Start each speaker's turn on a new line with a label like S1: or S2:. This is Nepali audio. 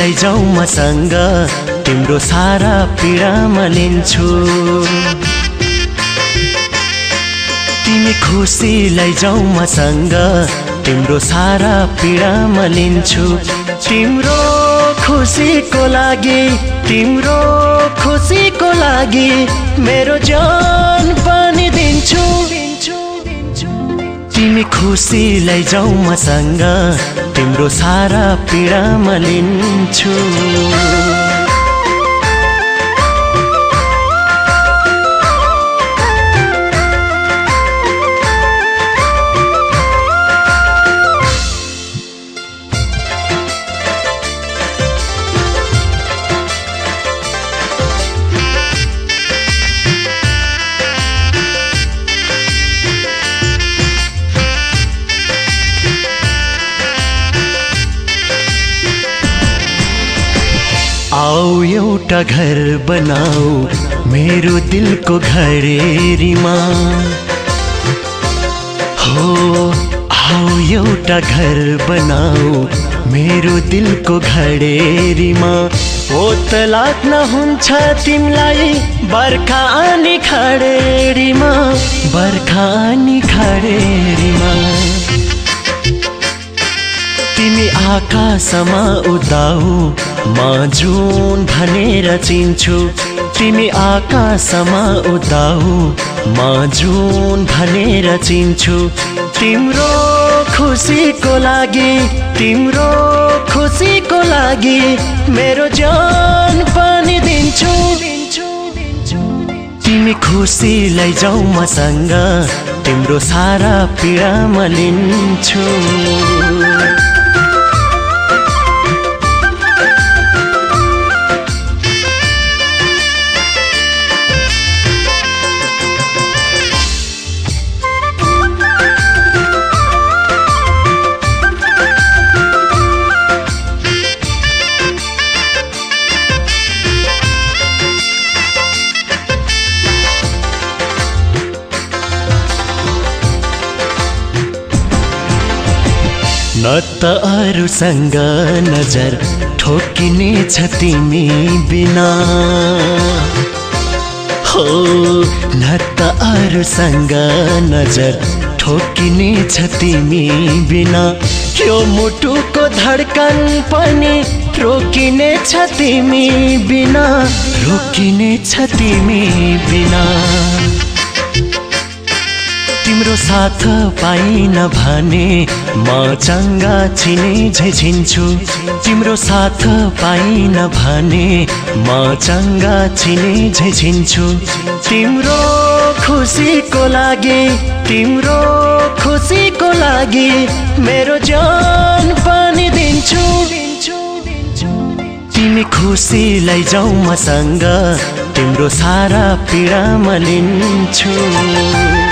S1: लैजाऊ मसँग तिम्रो सारा पीडा म लिन्छु तिमी खुसी लैजाऊ मसँग तिम्रो सारा पीडा म लिन्छु तिम्रो खुसीको लागि तिम्रो खुसीको लागि मेरो जान पनि दिन्छु तिमी खुसी लैजाऊ मसँग तिम्रो सारा पीडा म लिन्छु आओ एउटा घर बनाऊ मेरो दिलको घरेरीमा हो आओ एउटा घर बनाऊ मेरो दिलको घरेरीमा ओतलात नहुन्छ तिमीलाई बर्खा अनि खडेरीमा बर्खा अनि खडेरीमा तिमी आकाशमा उदाऊ म जुन भनेर चिन्छु तिमी आकाशमा उदाऊ म जुन भनेर चिन्छु तिम्रो खुसीको लागि तिम्रो खुसीको लागि मेरो जान पनि दिन्छु तिमी खुसी लैजाऊ मसँग तिम्रो सारा पीडा म लिन्छु न त अरूसँग नजर ठोकिने छ तिमी बिना हो न त अरूसँग नजर ठोकिने छ तिमी बिना यो मुटुको धड्कन पनि रोकिने छ तिमी बिना रोकिने छ तिमी बिना तिम्रो साथ पाइन भने म चङ्गा चिने झै छिन्छु तिम्रो साथ पाइन भने म चङ्गा चिने झै छिन्छु तिम्रो खुसीको लागि तिम्रो खुसीको लागि मेरो जान पनि दिन्छु तिमी खुसी लैजाऊ मसँग तिम्रो सारा पीडा म लिन्छु